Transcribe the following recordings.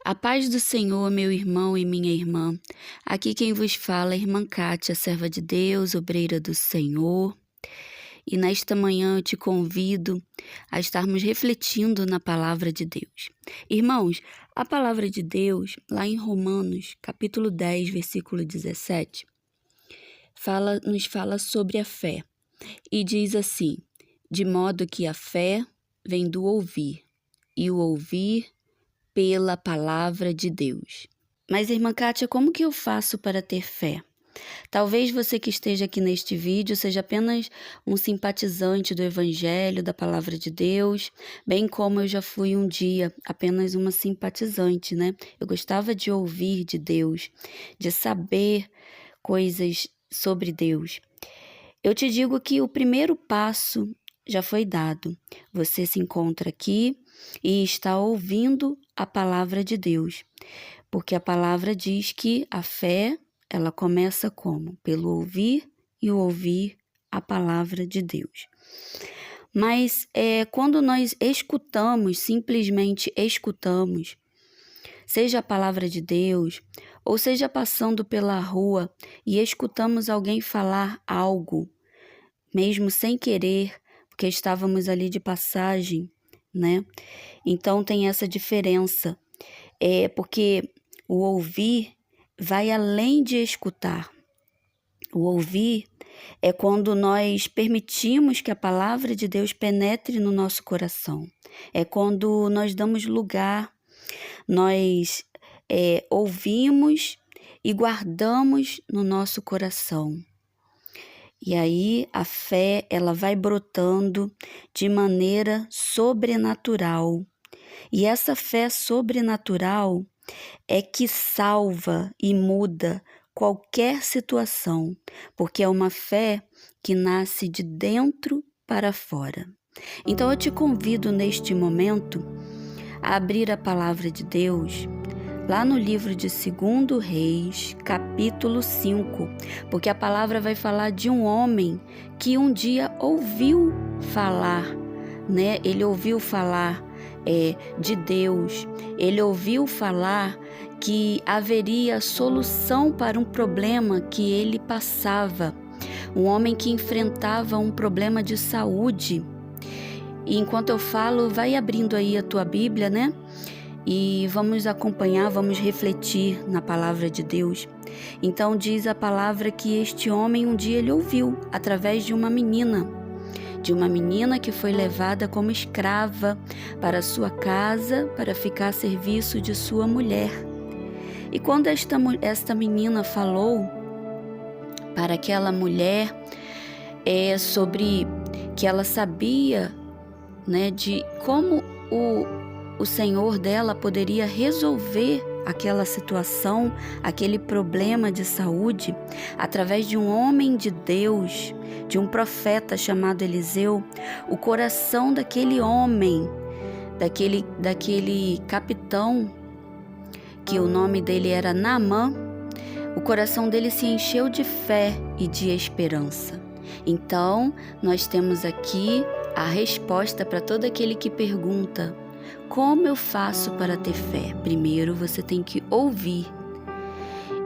A paz do Senhor, meu irmão e minha irmã. Aqui quem vos fala é a irmã Kátia, serva de Deus, obreira do Senhor. E nesta manhã eu te convido a estarmos refletindo na palavra de Deus. Irmãos, a palavra de Deus, lá em Romanos, capítulo 10, versículo 17, nos fala sobre a fé. E diz assim: de modo que a fé vem do ouvir, e o ouvir pela palavra de Deus. Mas, irmã Kátia, como que eu faço para ter fé? Talvez você que esteja aqui neste vídeo seja apenas um simpatizante do Evangelho, da Palavra de Deus, bem como eu já fui um dia apenas uma simpatizante, né? Eu gostava de ouvir de Deus, de saber coisas sobre Deus. Eu te digo que o primeiro passo já foi dado. Você se encontra aqui e está ouvindo a palavra de Deus, porque a palavra diz que a fé, ela começa como? Pelo ouvir e o ouvir a palavra de Deus. Mas quando nós escutamos, simplesmente escutamos, seja a palavra de Deus, ou seja passando pela rua e escutamos alguém falar algo, mesmo sem querer, porque estávamos ali de passagem, né? Então tem essa diferença, porque o ouvir vai além de escutar. O ouvir é quando nós permitimos que a palavra de Deus penetre no nosso coração. É quando nós damos lugar, nós ouvimos e guardamos no nosso coração. E aí a fé, ela vai brotando de maneira sobrenatural. E essa fé sobrenatural é que salva e muda qualquer situação, porque é uma fé que nasce de dentro para fora. Então eu te convido neste momento a abrir a palavra de Deus lá no livro de 2 Reis, capítulo 5, porque a palavra vai falar de um homem que um dia ouviu falar, né? Ele ouviu falar de Deus, ele ouviu falar que haveria solução para um problema que ele passava, um homem que enfrentava um problema de saúde. E enquanto eu falo, vai abrindo aí a tua Bíblia, né? E vamos acompanhar, vamos refletir na palavra de Deus. Então diz a palavra que este homem um dia ele ouviu através de uma menina que foi levada como escrava para sua casa para ficar a serviço de sua mulher. E quando esta menina falou para aquela mulher sobre que ela sabia, né, de como o Senhor dela poderia resolver aquela situação, aquele problema de saúde, através de um homem de Deus, de um profeta chamado Eliseu, o coração daquele homem, daquele capitão, que o nome dele era Naamã, o coração dele se encheu de fé e de esperança. Então, nós temos aqui a resposta para todo aquele que pergunta: como eu faço para ter fé? Primeiro você tem que ouvir.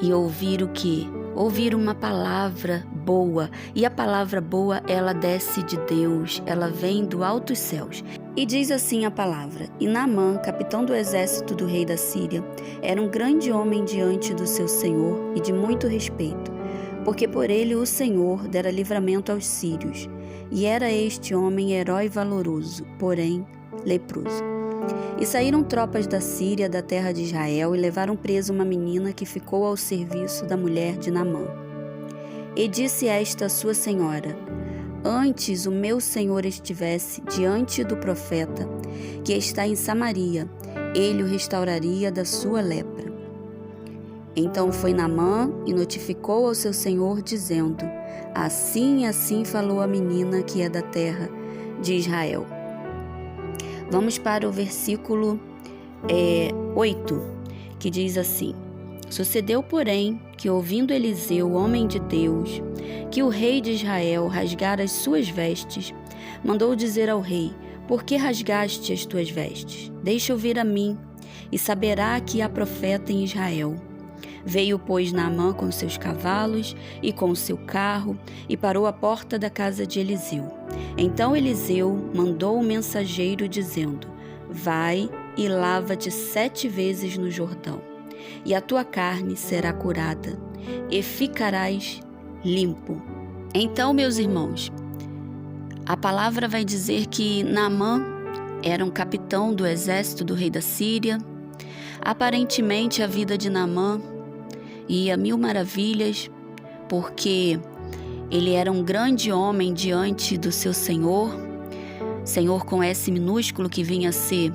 E ouvir o quê? Ouvir uma palavra boa. E a palavra boa, ela desce de Deus, ela vem do altos céus. E diz assim a palavra: e Naamã, capitão do exército do rei da Síria, era um grande homem diante do seu senhor e de muito respeito, porque por ele o Senhor dera livramento aos sírios. E era este homem herói valoroso, porém leproso. E saíram tropas da Síria, da terra de Israel, e levaram preso uma menina que ficou ao serviço da mulher de Naamã. E disse esta sua senhora: antes o meu senhor estivesse diante do profeta, que está em Samaria, ele o restauraria da sua lepra. Então foi Naamã e notificou ao seu senhor, dizendo: assim e assim falou a menina que é da terra de Israel. Vamos para o versículo 8, que diz assim: sucedeu, porém, que ouvindo Eliseu, homem de Deus, que o rei de Israel rasgara as suas vestes, mandou dizer ao rei: por que rasgaste as tuas vestes? Deixa eu vir a mim. e saberá que há profeta em Israel. Veio, pois, Naamã com seus cavalos e com o seu carro e parou à porta da casa de Eliseu. Então Eliseu mandou um mensageiro dizendo: Vai e lava-te 7 vezes no Jordão, e a tua carne será curada, e ficarás limpo. Então, meus irmãos, a palavra vai dizer que Naamã era um capitão do exército do rei da Síria. Aparentemente, a vida de Naamã ia a mil maravilhas, porque ele era um grande homem diante do seu Senhor, Senhor com S minúsculo, que vinha a ser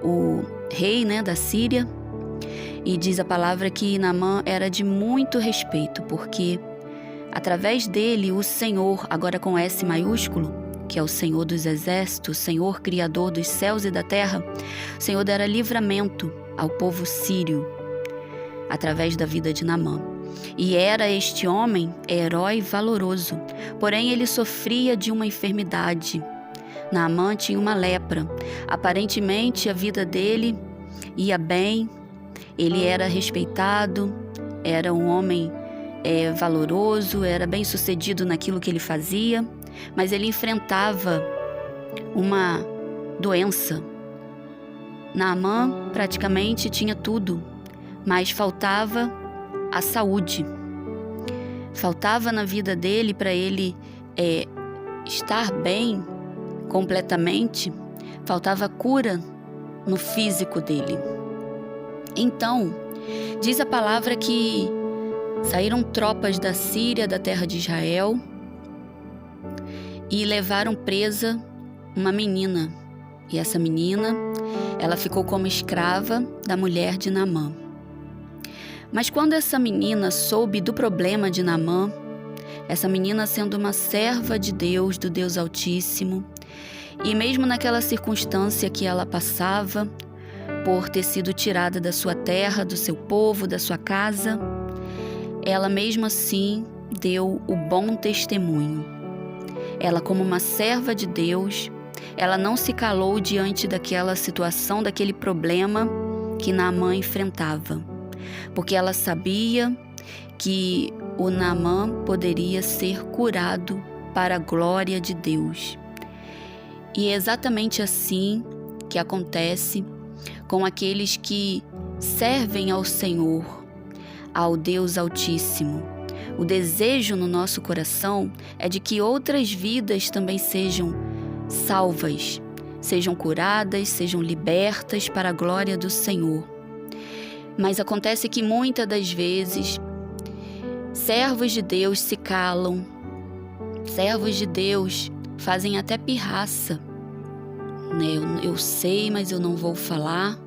o rei, da Síria. E diz a palavra que Naamã era de muito respeito, porque através dele o Senhor, agora com S maiúsculo, que é o Senhor dos exércitos, o Senhor criador dos céus e da terra, o Senhor dera livramento ao povo sírio através da vida de Naamã. E era este homem herói valoroso, porém ele sofria de uma enfermidade. Naamã tinha uma lepra. Aparentemente a vida dele ia bem, ele era respeitado, era um homem valoroso, era bem sucedido naquilo que ele fazia, mas ele enfrentava uma doença. Naamã praticamente tinha tudo, mas faltava a saúde. Faltava na vida dele, para ele estar bem completamente, faltava cura no físico dele. Então, diz a palavra que saíram tropas da Síria, da terra de Israel, e levaram presa uma menina. E essa menina, ela ficou como escrava da mulher de Naamã. Mas quando essa menina soube do problema de Naamã, essa menina sendo uma serva de Deus, do Deus Altíssimo, e mesmo naquela circunstância que ela passava, por ter sido tirada da sua terra, do seu povo, da sua casa, ela mesmo assim deu o bom testemunho. Ela, como uma serva de Deus, ela não se calou diante daquela situação, daquele problema que Naamã enfrentava, porque ela sabia que o Naamã poderia ser curado para a glória de Deus. E é exatamente assim que acontece com aqueles que servem ao Senhor, ao Deus Altíssimo. O desejo no nosso coração é de que outras vidas também sejam salvas, sejam curadas, sejam libertas para a glória do Senhor. Mas acontece que muitas das vezes servos de Deus se calam, servos de Deus fazem até pirraça. Eu sei, mas eu não vou falar,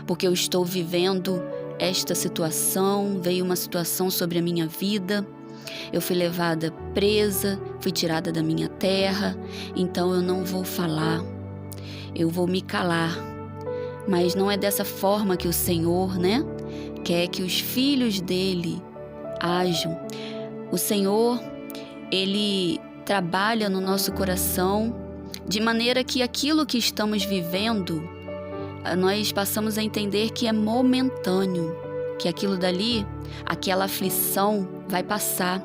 porque eu estou vivendo esta situação, veio uma situação sobre a minha vida, eu fui levada presa, fui tirada da minha terra, então eu não vou falar, eu vou me calar. Mas não é dessa forma que o Senhor, quer que os filhos dele ajam. O Senhor, ele trabalha no nosso coração de maneira que aquilo que estamos vivendo, nós passamos a entender que é momentâneo, que aquilo dali, aquela aflição vai passar,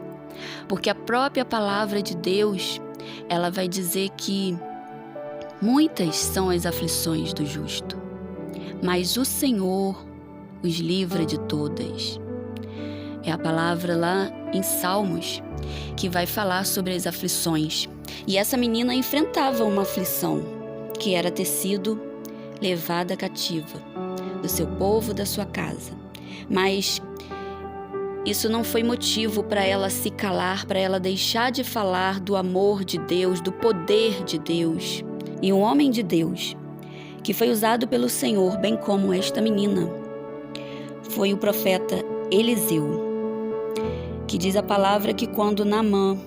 porque a própria palavra de Deus, ela vai dizer que muitas são as aflições do justo, mas o Senhor os livra de todas. É a palavra lá em Salmos que vai falar sobre as aflições. E essa menina enfrentava uma aflição, que era ter sido levada cativa do seu povo, da sua casa. Mas isso não foi motivo para ela se calar, para ela deixar de falar do amor de Deus, do poder de Deus. E um homem de Deus, que foi usado pelo Senhor, bem como esta menina, foi o profeta Eliseu, que diz a palavra que quando Naamã,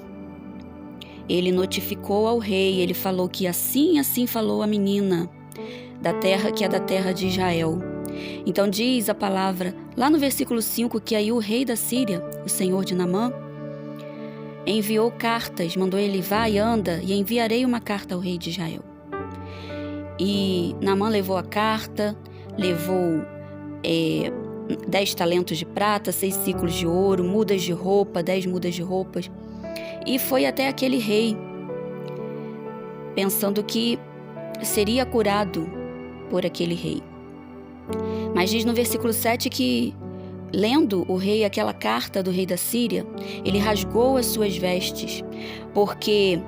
ele notificou ao rei, ele falou que assim falou a menina da terra, que é da terra de Israel. Então diz a palavra lá no versículo 5 que aí o rei da Síria, o senhor de Naamã, enviou cartas, mandou ele: vai, anda, e enviarei uma carta ao rei de Israel. E Naamã levou a carta, levou 10 talentos de prata, 6 ciclos de ouro, mudas de roupa, 10 mudas de roupas. E foi até aquele rei, pensando que seria curado por aquele rei. Mas diz no versículo 7 que, lendo o rei aquela carta do rei da Síria, ele rasgou as suas vestes, porque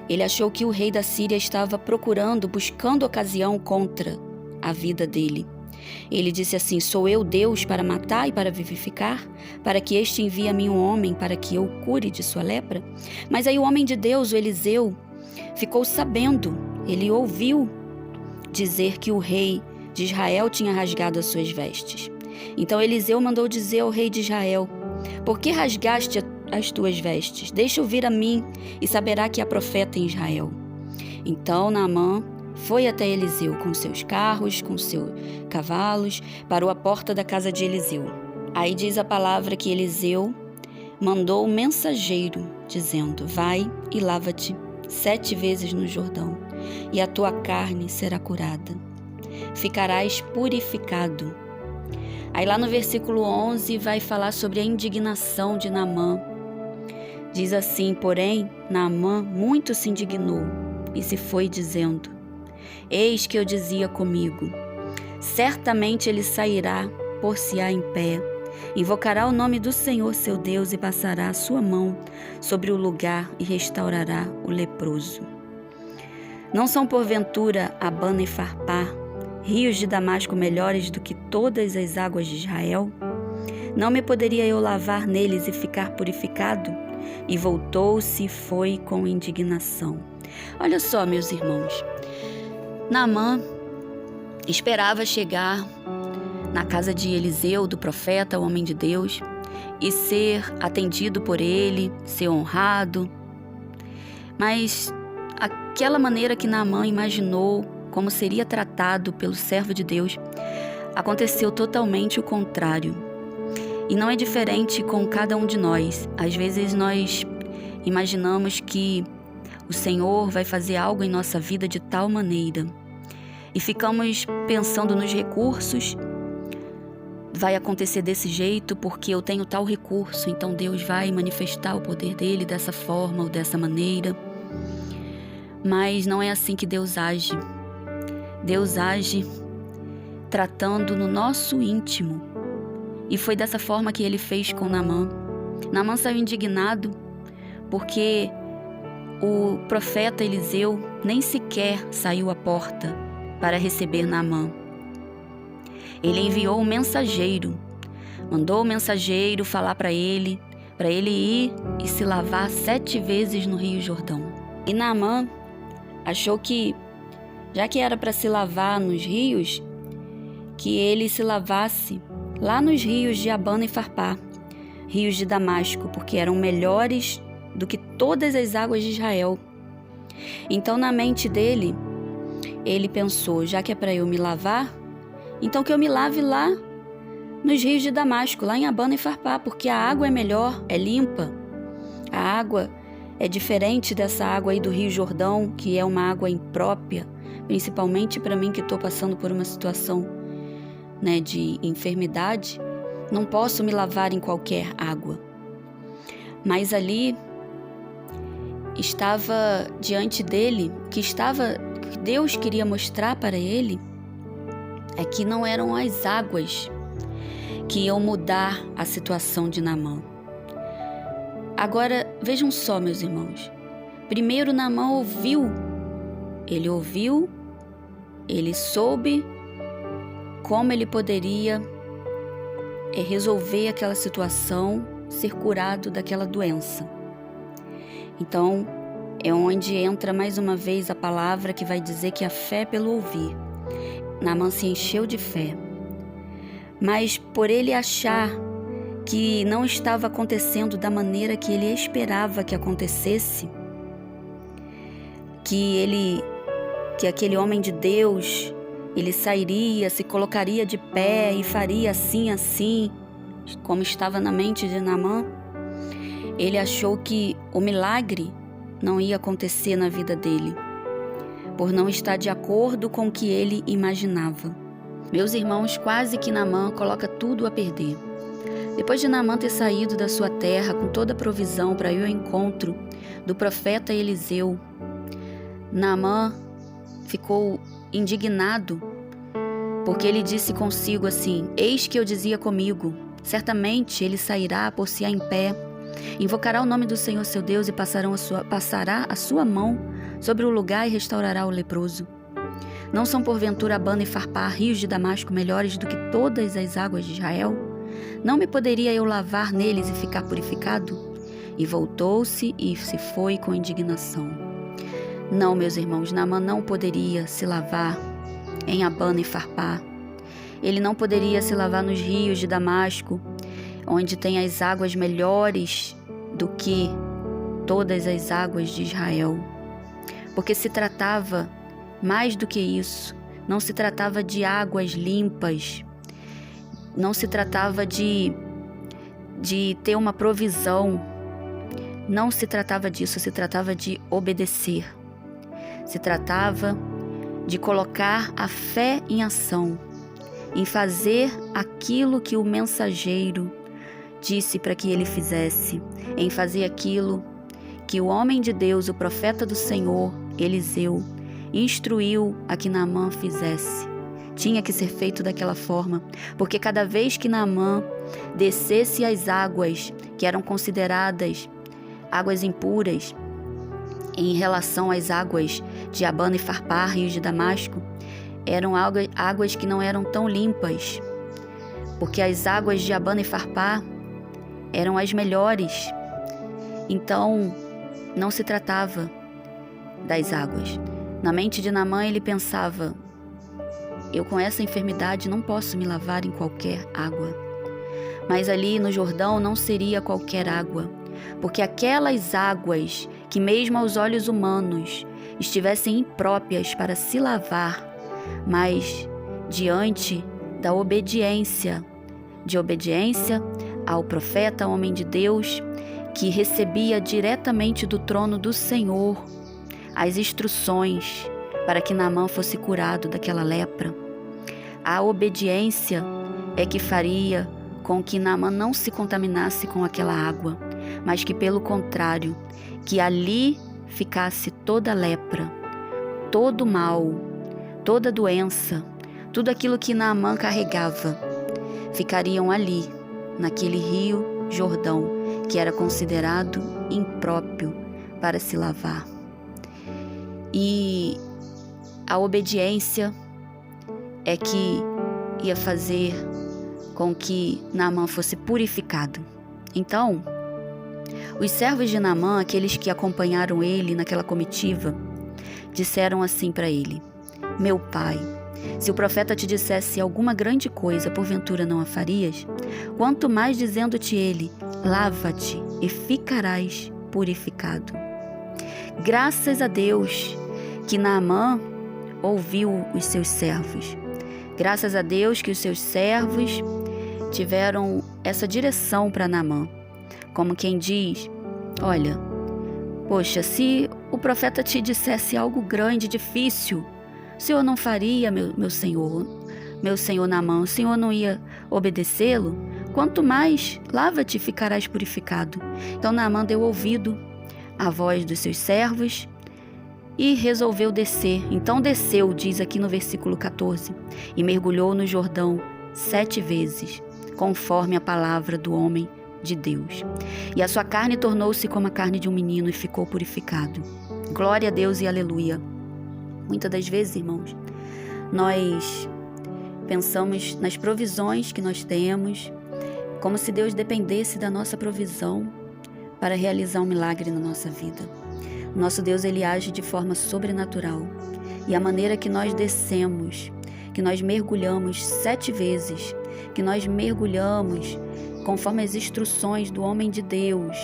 ele achou que o rei da Síria estava buscando ocasião contra a vida dele. Ele disse assim: sou eu Deus para matar e para vivificar, para que este envie a mim um homem para que eu o cure de sua lepra? Mas aí o homem de Deus, o Eliseu, ficou sabendo, ele ouviu dizer que o rei de Israel tinha rasgado as suas vestes. Então Eliseu mandou dizer ao rei de Israel: por que rasgaste as tuas vestes? Deixa-o vir a mim e saberá que há profeta em Israel. Então Naamã foi até Eliseu com seus carros, com seus cavalos, parou à porta da casa de Eliseu. Aí diz a palavra que Eliseu mandou um mensageiro, dizendo: vai e lava-te 7 vezes no Jordão, e a tua carne será curada. Ficarás purificado. Aí lá no versículo 11 vai falar sobre a indignação de Naamã. Diz assim: porém, Naamã muito se indignou e se foi dizendo: eis que eu dizia comigo, certamente ele sairá, por-se-á em pé, invocará o nome do Senhor seu Deus e passará a sua mão sobre o lugar e restaurará o leproso. Não são porventura Abana e Farpá, rios de Damasco melhores do que todas as águas de Israel? Não me poderia eu lavar neles e ficar purificado? E voltou-se e foi com indignação. Olha só, meus irmãos, Naamã esperava chegar na casa de Eliseu, do profeta, o homem de Deus, e ser atendido por ele, ser honrado. Mas aquela maneira que Naamã imaginou como seria tratado pelo servo de Deus, aconteceu totalmente o contrário. E não é diferente com cada um de nós. Às vezes nós imaginamos que o Senhor vai fazer algo em nossa vida de tal maneira e ficamos pensando nos recursos. Vai acontecer desse jeito porque eu tenho tal recurso, então Deus vai manifestar o poder dele dessa forma ou dessa maneira. Mas não é assim que Deus age. Deus age tratando no nosso íntimo. E foi dessa forma que ele fez com Naamã. Naamã saiu indignado porque o profeta Eliseu nem sequer saiu à porta para receber Naamã. Ele enviou um mensageiro, mandou o mensageiro falar para ele ir e se lavar 7 vezes no Rio Jordão. E Naamã achou que, já que era para se lavar nos rios, que ele se lavasse lá nos rios de Abana e Farpá, rios de Damasco, porque eram melhores do que todas as águas de Israel. Então, na mente dele, ele pensou: já que é para eu me lavar, então que eu me lave lá nos rios de Damasco, lá em Abana e Farpá, porque a água é melhor, é limpa. A água é diferente dessa água aí do Rio Jordão, que é uma água imprópria, principalmente para mim que estou passando por uma situação, de enfermidade. Não posso me lavar em qualquer água. Mas ali estava diante dele, que Deus queria mostrar para ele, é que não eram as águas que iam mudar a situação de Naamã. Agora, vejam só, meus irmãos. Primeiro Naamã ouviu, ele soube como ele poderia resolver aquela situação, ser curado daquela doença. Então, é onde entra mais uma vez a palavra que vai dizer que a fé é pelo ouvir. Naamã se encheu de fé. Mas por ele achar que não estava acontecendo da maneira que ele esperava que acontecesse, que aquele homem de Deus, ele sairia, se colocaria de pé e faria assim, como estava na mente de Naamã, ele achou que o milagre não ia acontecer na vida dele, por não estar de acordo com o que ele imaginava. Meus irmãos, quase que Naamã coloca tudo a perder. Depois de Naamã ter saído da sua terra com toda a provisão para ir ao encontro do profeta Eliseu, Naamã ficou indignado, porque ele disse consigo assim: eis que eu dizia comigo, certamente ele sairá, por-se-á em pé, invocará o nome do Senhor seu Deus e passará a sua mão sobre o lugar e restaurará o leproso. Não são porventura Abana e Farpar, rios de Damasco, melhores do que todas as águas de Israel? Não me poderia eu lavar neles e ficar purificado? E voltou-se e se foi com indignação. Não, meus irmãos, Naamã não poderia se lavar em Abana e Farpar. Ele não poderia se lavar nos rios de Damasco, onde tem as águas melhores do que todas as águas de Israel. Porque se tratava mais do que isso, não se tratava de águas limpas, não se tratava de ter uma provisão, não se tratava disso, se tratava de obedecer, se tratava de colocar a fé em ação, em fazer aquilo que o mensageiro disse para que ele fizesse, em fazer aquilo que o homem de Deus, o profeta do Senhor, Eliseu, instruiu a que Naamã fizesse. Tinha que ser feito daquela forma, porque cada vez que Naamã descesse as águas que eram consideradas águas impuras em relação às águas de Abana e Farpar, rios de Damasco, eram águas que não eram tão limpas, porque as águas de Abana e Farpar eram as melhores. Então, não se tratava das águas. Na mente de Naamã ele pensava: eu com essa enfermidade não posso me lavar em qualquer água. Mas ali no Jordão não seria qualquer água, porque aquelas águas que mesmo aos olhos humanos estivessem impróprias para se lavar, mas diante da obediência ao profeta, homem de Deus, que recebia diretamente do trono do Senhor as instruções para que Naamã fosse curado daquela lepra. A obediência é que faria com que Naamã não se contaminasse com aquela água, mas que, pelo contrário, que ali ficasse toda a lepra, todo o mal, toda a doença, tudo aquilo que Naamã carregava, ficariam ali, naquele rio Jordão, que era considerado impróprio para se lavar. E a obediência é que ia fazer com que Naamã fosse purificado. Então, os servos de Naamã, aqueles que acompanharam ele naquela comitiva, disseram assim para ele: meu pai, se o profeta te dissesse alguma grande coisa, porventura não a farias? Quanto mais dizendo-te ele: lava-te e ficarás purificado. Graças a Deus que Naamã ouviu os seus servos. Graças a Deus que os seus servos tiveram essa direção para Naamã. Como quem diz: olha, poxa, se o profeta te dissesse algo grande, difícil, o senhor não faria, meu senhor Naamã, o senhor não ia obedecê-lo? Quanto mais, lava-te e ficarás purificado. Então Naamã deu ouvido à voz dos seus servos e resolveu descer. Então desceu, diz aqui no versículo 14, e mergulhou no Jordão 7 vezes, conforme a palavra do homem de Deus. E a sua carne tornou-se como a carne de um menino e ficou purificado. Glória a Deus e aleluia. Muitas das vezes, irmãos, nós pensamos nas provisões que nós temos, como se Deus dependesse da nossa provisão para realizar um milagre na nossa vida. O nosso Deus, ele age de forma sobrenatural. E a maneira que nós descemos, que nós mergulhamos 7 vezes, que nós mergulhamos conforme as instruções do homem de Deus,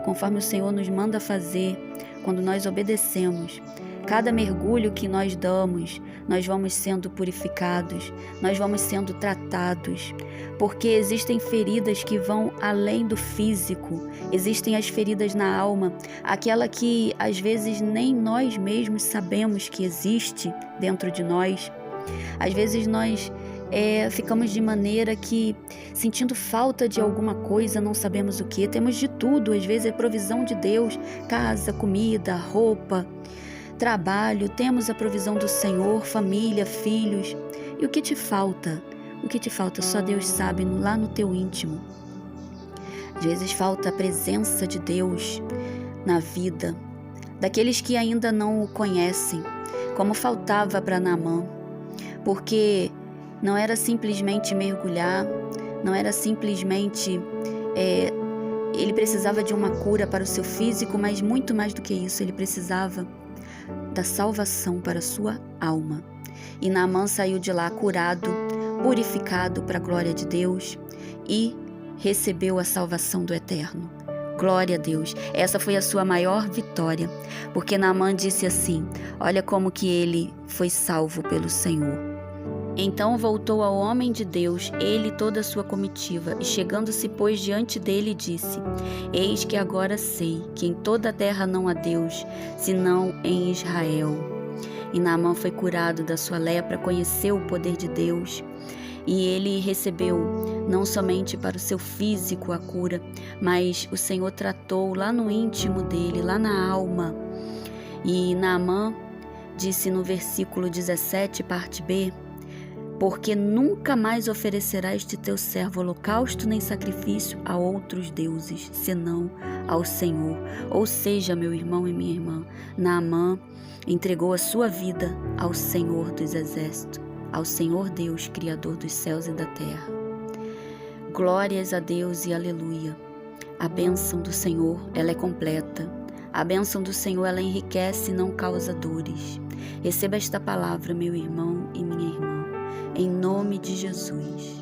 conforme o Senhor nos manda fazer, quando nós obedecemos, cada mergulho que nós damos, nós vamos sendo purificados, nós vamos sendo tratados, porque existem feridas que vão além do físico, existem as feridas na alma, aquela que às vezes nem nós mesmos sabemos que existe dentro de nós. Às vezes nós ficamos de maneira que sentindo falta de alguma coisa, não sabemos o que. Temos de tudo, às vezes é provisão de Deus, casa, comida, roupa, trabalho, temos a provisão do Senhor, família, filhos. E o que te falta? O que te falta só Deus sabe, lá no teu íntimo. Às vezes falta a presença de Deus na vida daqueles que ainda não o conhecem, como faltava para Naamã, porque não era simplesmente mergulhar, não era simplesmente ele precisava de uma cura para o seu físico, mas muito mais do que isso, ele precisava da salvação para a sua alma. E Naamã saiu de lá curado, purificado para a glória de Deus e recebeu a salvação do Eterno. Glória a Deus, essa foi a sua maior vitória, porque Naamã disse assim: olha como que ele foi salvo pelo Senhor. Então voltou ao homem de Deus, ele e toda a sua comitiva, e chegando-se, pois, diante dele, disse: eis que agora sei que em toda a terra não há Deus, senão em Israel. E Naamã foi curado da sua lepra, conheceu o poder de Deus, e ele recebeu não somente para o seu físico a cura, mas o Senhor tratou lá no íntimo dele, lá na alma. E Naamã disse no versículo 17, parte B: porque nunca mais oferecerá este teu servo holocausto nem sacrifício a outros deuses, senão ao Senhor. Ou seja, meu irmão e minha irmã, Naamã entregou a sua vida ao Senhor dos exércitos, ao Senhor Deus, Criador dos céus e da terra. Glórias a Deus e aleluia. A bênção do Senhor, ela é completa. A bênção do Senhor, ela enriquece e não causa dores. Receba esta palavra, meu irmão e minha irmã, em nome de Jesus.